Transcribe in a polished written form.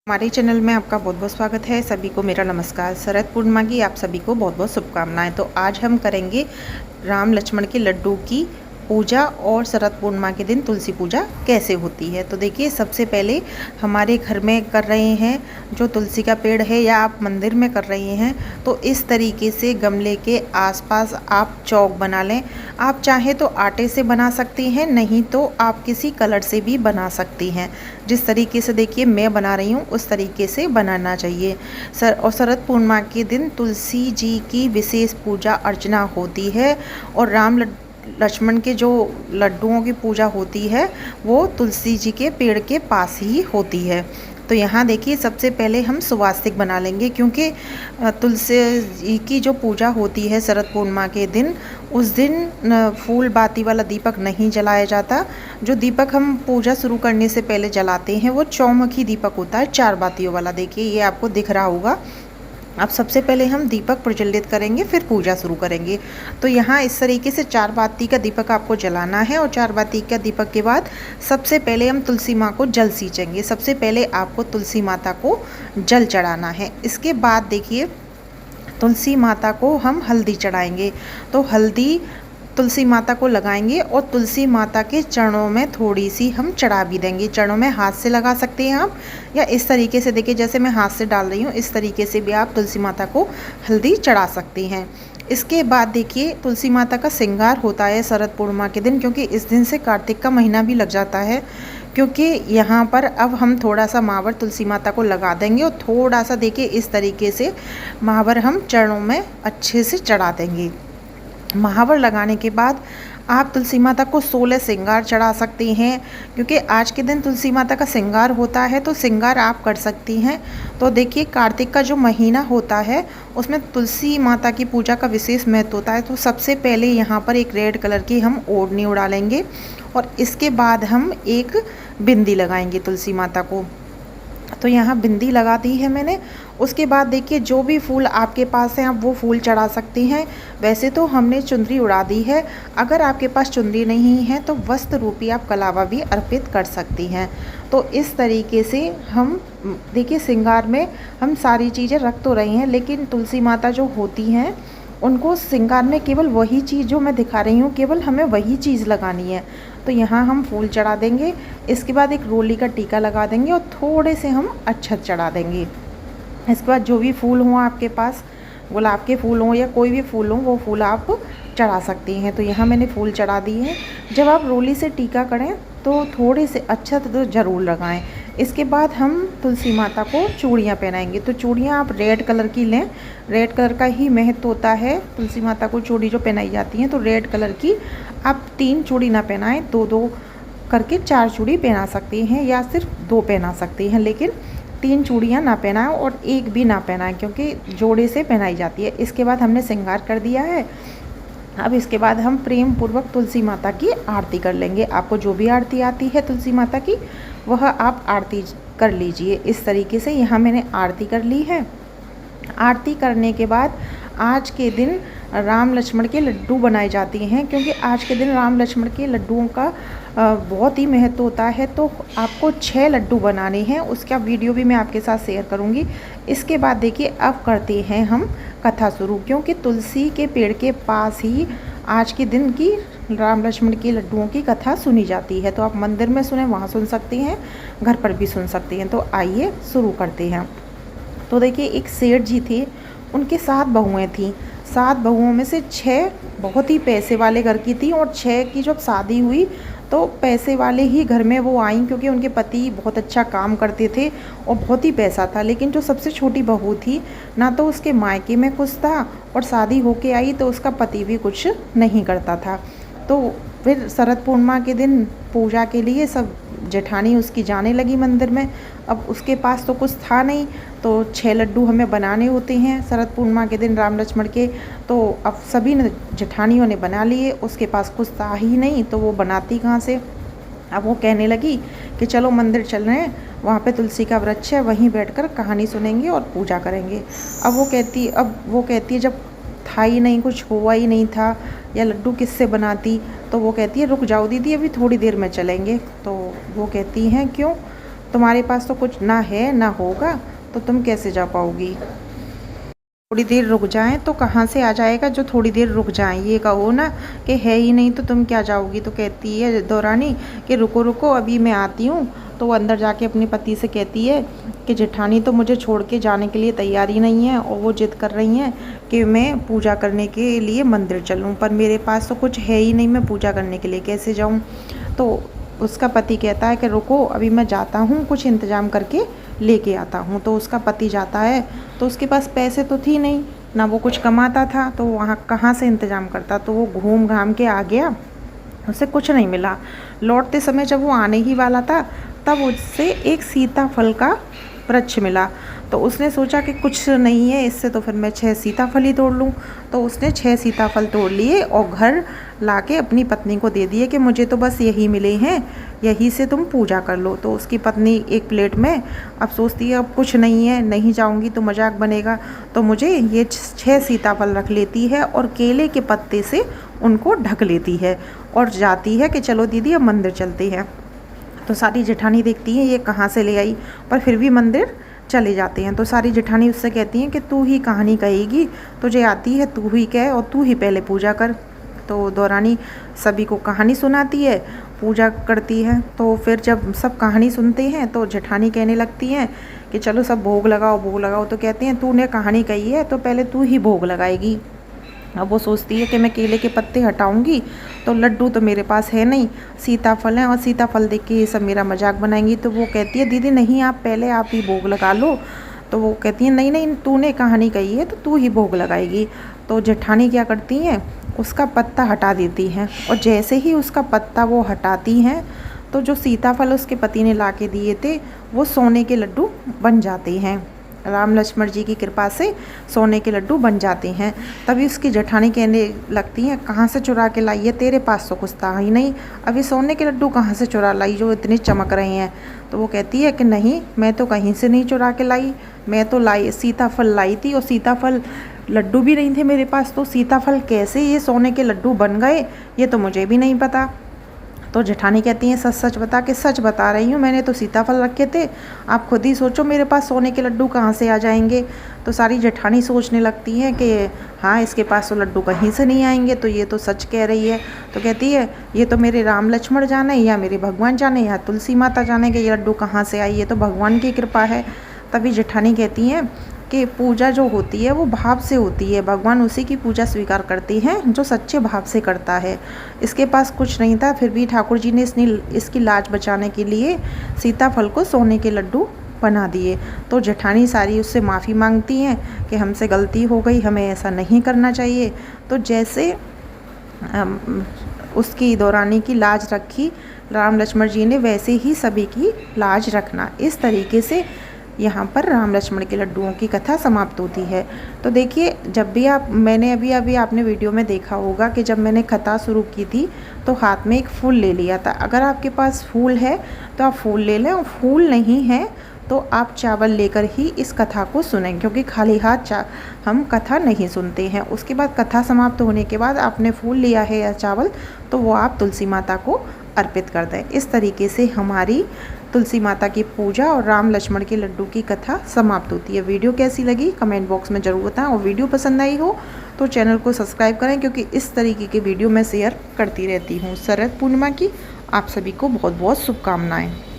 हमारे चैनल में आपका बहुत बहुत स्वागत है। सभी को मेरा नमस्कार। शरद पूर्णिमा की आप सभी को बहुत बहुत शुभकामनाएं। तो आज हम करेंगे राम लक्ष्मण के लड्डू की पूजा और शरद पूर्णिमा के दिन तुलसी पूजा कैसे होती है। तो देखिए, सबसे पहले हमारे घर में कर रहे हैं जो तुलसी का पेड़ है, या आप मंदिर में कर रहे हैं तो इस तरीके से गमले के आसपास आप चौक बना लें। आप चाहे तो आटे से बना सकती हैं, नहीं तो आप किसी कलर से भी बना सकती हैं। जिस तरीके से देखिए मैं बना रही हूँ उस तरीके से बनाना चाहिए। और शरद पूर्णिमा के दिन तुलसी जी की विशेष पूजा अर्चना होती है, और राम लक्ष्मण के जो लड्डुओं की पूजा होती है वो तुलसी जी के पेड़ के पास ही होती है। तो यहाँ देखिए, सबसे पहले हम सुवास्तिक बना लेंगे, क्योंकि तुलसी जी की जो पूजा होती है शरद पूर्णिमा के दिन, उस दिन फूल बाती वाला दीपक नहीं जलाया जाता। जो दीपक हम पूजा शुरू करने से पहले जलाते हैं वो चौमुखी दीपक होता है, 4 बातियों वाला। देखिए ये आपको दिख रहा होगा। अब सबसे पहले हम दीपक प्रज्वलित करेंगे, फिर पूजा शुरू करेंगे। तो यहाँ इस तरीके से 4 बाती का दीपक आपको जलाना है, और 4 बाती का दीपक के बाद सबसे पहले हम तुलसी माँ को जल सींचेंगे। सबसे पहले आपको तुलसी माता को जल चढ़ाना है। इसके बाद देखिए, तुलसी माता को हम हल्दी चढ़ाएंगे। तो हल्दी तुलसी माता को लगाएंगे और तुलसी माता के चरणों में थोड़ी सी हम चढ़ा भी देंगे। चरणों में हाथ से लगा सकते हैं आप, या इस तरीके से देखिए जैसे मैं हाथ से डाल रही हूँ इस तरीके से भी आप तुलसी माता को हल्दी चढ़ा सकती हैं। इसके बाद देखिए, तुलसी माता का श्रृंगार होता है शरद पूर्णिमा के दिन, क्योंकि इस दिन से कार्तिक का महीना भी लग जाता है। क्योंकि यहाँ पर अब हम थोड़ा सा महावर तुलसी माता को लगा देंगे, और थोड़ा सा देखिए इस तरीके से महावर हम चरणों में अच्छे से चढ़ा देंगे। महावर लगाने के बाद आप तुलसी माता को 16 श्रृंगार चढ़ा सकती हैं, क्योंकि आज के दिन तुलसी माता का श्रृंगार होता है, तो श्रृंगार आप कर सकती हैं। तो देखिए, कार्तिक का जो महीना होता है उसमें तुलसी माता की पूजा का विशेष महत्व होता है। तो सबसे पहले यहाँ पर एक रेड कलर की हम ओढ़नी उड़ा लेंगे, और इसके बाद हम एक बिंदी लगाएंगे तुलसी माता को। तो यहाँ बिंदी लगा दी है मैंने। उसके बाद देखिए, जो भी फूल आपके पास हैं आप वो फूल चढ़ा सकती हैं। वैसे तो हमने चुनरी उड़ा दी है, अगर आपके पास चुनरी नहीं है तो वस्त्र रूपी आप कलावा भी अर्पित कर सकती हैं। तो इस तरीके से हम देखिए, श्रृंगार में हम सारी चीज़ें रख तो रही हैं, लेकिन तुलसी माता जो होती हैं उनको श्रृंगार में केवल वही चीज़ जो मैं दिखा रही हूँ, केवल हमें वही चीज़ लगानी है। तो यहाँ हम फूल चढ़ा देंगे। इसके बाद एक रोली का टीका लगा देंगे, और थोड़े से हम अक्षत चढ़ा देंगे। इसके बाद जो भी फूल हों आपके पास, गुलाब के फूल हों या कोई भी फूल हो, वो फूल आप चढ़ा सकती हैं। तो यहाँ मैंने फूल चढ़ा दिए हैं। जब आप रोली से टीका करें तो थोड़े से अक्षत तो ज़रूर लगाएं। इसके बाद हम तुलसी माता को चूड़ियाँ पहनाएंगे। तो चूड़ियाँ आप रेड कलर की लें, रेड कलर का ही महत्व होता है। तुलसी माता को चूड़ी जो पहनाई जाती हैं तो रेड कलर की आप 3 चूड़ी ना पहनाएं, 2-2 करके 4 चूड़ी पहना सकती हैं, या सिर्फ 2 पहना सकती हैं, लेकिन 3 चूड़ियाँ ना पहनाएं और 1 भी ना पहनाएं, क्योंकि जोड़े से पहनाई जाती है। इसके बाद हमने श्रृंगार कर दिया है। अब इसके बाद हम प्रेम पूर्वक तुलसी माता की आरती कर लेंगे। आपको जो भी आरती आती है तुलसी माता की, वह आप आरती कर लीजिए। इस तरीके से यहाँ मैंने आरती कर ली है। आरती करने के बाद आज के दिन राम लक्ष्मण के लड्डू बनाए जाते हैं, क्योंकि आज के दिन राम लक्ष्मण के लड्डुओं का बहुत ही महत्व होता है। तो आपको 6 लड्डू बनाने हैं, उसका वीडियो भी मैं आपके साथ शेयर करूंगी। इसके बाद देखिए, अब करते हैं हम कथा शुरू, क्योंकि तुलसी के पेड़ के पास ही आज के दिन की राम लक्ष्मण के लड्डुओं की कथा सुनी जाती है। तो आप मंदिर में सुने, वहाँ सुन सकती हैं, घर पर भी सुन सकती हैं। तो आइए शुरू करते हैं। तो देखिए, एक सेठ जी थे, उनके 7 बहुएँ थीं। 7 बहुओं में से 6 बहुत ही पैसे वाले घर की थी, और 6 की जब शादी हुई तो पैसे वाले ही घर में वो आईं, क्योंकि उनके पति बहुत अच्छा काम करते थे और बहुत ही पैसा था। लेकिन जो सबसे छोटी बहू थी, ना तो उसके मायके में कुछ था, और शादी होके आई तो उसका पति भी कुछ नहीं करता था। तो फिर शरद पूर्णिमा के दिन पूजा के लिए सब जेठानी उसकी जाने लगी मंदिर में। अब उसके पास तो कुछ था नहीं, तो 6 लड्डू हमें बनाने होते हैं शरद पूर्णिमा के दिन राम लक्ष्मण के। तो अब सभी ने, जेठानियों ने बना लिए, उसके पास कुछ था ही नहीं, तो वो बनाती कहाँ से। अब वो कहने लगी कि चलो मंदिर चल रहे हैं, वहाँ पे तुलसी का वृक्ष है, वहीं बैठकर कहानी सुनेंगे और पूजा करेंगे। अब वो कहती है जब था ही नहीं, कुछ हुआ ही नहीं था, या लड्डू किससे बनाती। तो वो कहती है रुक जाओ दीदी, अभी थोड़ी देर में चलेंगे। तो वो कहती हैं क्यों। तुम्हारे पास तो कुछ ना है ना होगा, तो तुम कैसे जा पाओगी? थोड़ी देर रुक जाएं तो कहाँ से आ जाएगा जो थोड़ी देर रुक जाएं? ये कहो ना कि है ही नहीं तो तुम क्या जाओगी। तो कहती है दौरानी कि रुको रुको अभी मैं आती हूँ। तो वो अंदर जाके अपने पति से कहती है कि जेठानी तो मुझे छोड़ के जाने के लिए तैयार ही नहीं है, और वो जिद कर रही हैं कि मैं पूजा करने के लिए मंदिर चलूँ, पर मेरे पास तो कुछ है ही नहीं, मैं पूजा करने के लिए कैसे जाऊँ। तो उसका पति कहता है कि रुको अभी मैं जाता हूँ, कुछ इंतज़ाम करके लेके आता हूँ। तो उसका पति जाता है, तो उसके पास पैसे तो थी नहीं, ना वो कुछ कमाता था, तो वहाँ कहाँ से इंतज़ाम करता। तो वो घूम घाम के आ गया, उसे कुछ नहीं मिला। लौटते समय जब वो आने ही वाला था, तब उससे एक सीताफल का वृक्ष मिला। तो उसने सोचा कि कुछ नहीं है इससे, तो फिर मैं 6 सीताफल ही तोड़ लूँ। तो उसने 6 सीताफल तोड़ लिए और घर लाके अपनी पत्नी को दे दिए कि मुझे तो बस यही मिले हैं, यही से तुम पूजा कर लो। तो उसकी पत्नी एक प्लेट में अब सोचती है अब कुछ नहीं है, नहीं जाऊंगी तो मजाक बनेगा, तो मुझे ये 6 सीताफल रख लेती है और केले के पत्ते से उनको ढक लेती है और जाती है कि चलो दीदी अब मंदिर चलते हैं। तो सारी जेठानी देखती है ये कहाँ से ले आई, पर फिर भी मंदिर चले जाते हैं। तो सारी जेठानी उससे कहती हैं कि तू ही कहानी कहेगी, तुझे आती है तू ही कह और तू ही पहले पूजा कर। तो दौरानी सभी को कहानी सुनाती है, पूजा करती है। तो फिर जब सब कहानी सुनते हैं तो जेठानी कहने लगती हैं कि चलो सब भोग लगाओ भोग लगाओ। तो कहते हैं तूने कहानी कही है तो पहले तू ही भोग लगाएगी। अब वो सोचती है कि मैं केले के पत्ते हटाऊंगी तो लड्डू तो मेरे पास है नहीं, सीताफल है और सीताफल देख के ये सब मेरा मजाक बनाएंगी। तो वो कहती है दीदी नहीं आप पहले आप ही भोग लगा लो। तो वो कहती है नहीं नहीं तूने कहानी कही है तो तू ही भोग लगाएगी। तो जेठानी क्या करती हैं, उसका पत्ता हटा देती हैं, और जैसे ही उसका पत्ता वो हटाती हैं तो जो सीताफल उसके पति ने ला के दिए थे वो सोने के लड्डू बन जाते हैं। राम लक्ष्मण जी की कृपा से सोने के लड्डू बन जाते हैं। तभी उसकी जेठानी कहने लगती हैं कहाँ से चुरा के लाई है, तेरे पास तो कुछ था ही नहीं, अभी सोने के लड्डू कहाँ से चुरा लाई जो इतने चमक रहे हैं। तो वो कहती है कि नहीं मैं तो कहीं से नहीं चुरा के लाई, मैं तो सीताफल लाई थी, और सीताफल लड्डू भी नहीं थे मेरे पास, तो सीताफल कैसे ये सोने के लड्डू बन गए ये तो मुझे भी नहीं पता। तो जेठानी कहती हैं सच सच बता, के सच बता रही हूँ, मैंने तो सीताफल रखे थे, आप खुद ही सोचो मेरे पास सोने के लड्डू कहाँ से आ जाएंगे। तो सारी जेठानी सोचने लगती हैं कि हाँ इसके पास तो लड्डू कहीं से नहीं आएंगे, तो ये तो सच कह रही है। तो कहती है ये तो मेरे राम लक्ष्मण जाने या मेरे भगवान जाने या तुलसी माता जाने कि ये लड्डू कहाँ से आई, ये तो भगवान की कृपा है। तभी जेठानी कहती हैं कि पूजा जो होती है वो भाव से होती है, भगवान उसी की पूजा स्वीकार करते हैं जो सच्चे भाव से करता है। इसके पास कुछ नहीं था, फिर भी ठाकुर जी ने इसकी लाज बचाने के लिए सीताफल को सोने के लड्डू बना दिए। तो जेठानी सारी उससे माफ़ी मांगती हैं कि हमसे गलती हो गई, हमें ऐसा नहीं करना चाहिए। तो जैसे उसकी दौरानी की लाज रखी राम लक्ष्मण जी ने, वैसे ही सभी की लाज रखना। इस तरीके से यहाँ पर राम लक्ष्मण के लड्डुओं की कथा समाप्त होती है। तो देखिए जब भी मैंने अभी आपने वीडियो में देखा होगा कि जब मैंने कथा शुरू की थी तो हाथ में एक फूल ले लिया था। अगर आपके पास फूल है तो आप फूल ले लें, और फूल नहीं है तो आप चावल लेकर ही इस कथा को सुनें, क्योंकि खाली हाथ हम कथा नहीं सुनते हैं। उसके बाद कथा समाप्त होने के बाद आपने फूल लिया है या चावल, तो वो आप तुलसी माता को अर्पित कर दें। इस तरीके से हमारी तुलसी माता की पूजा और राम लक्ष्मण के लड्डू की कथा समाप्त होती है। वीडियो कैसी लगी कमेंट बॉक्स में ज़रूर बताएं, और वीडियो पसंद आई हो तो चैनल को सब्सक्राइब करें, क्योंकि इस तरीके के वीडियो मैं शेयर करती रहती हूँ। शरद पूर्णिमा की आप सभी को बहुत बहुत शुभकामनाएं।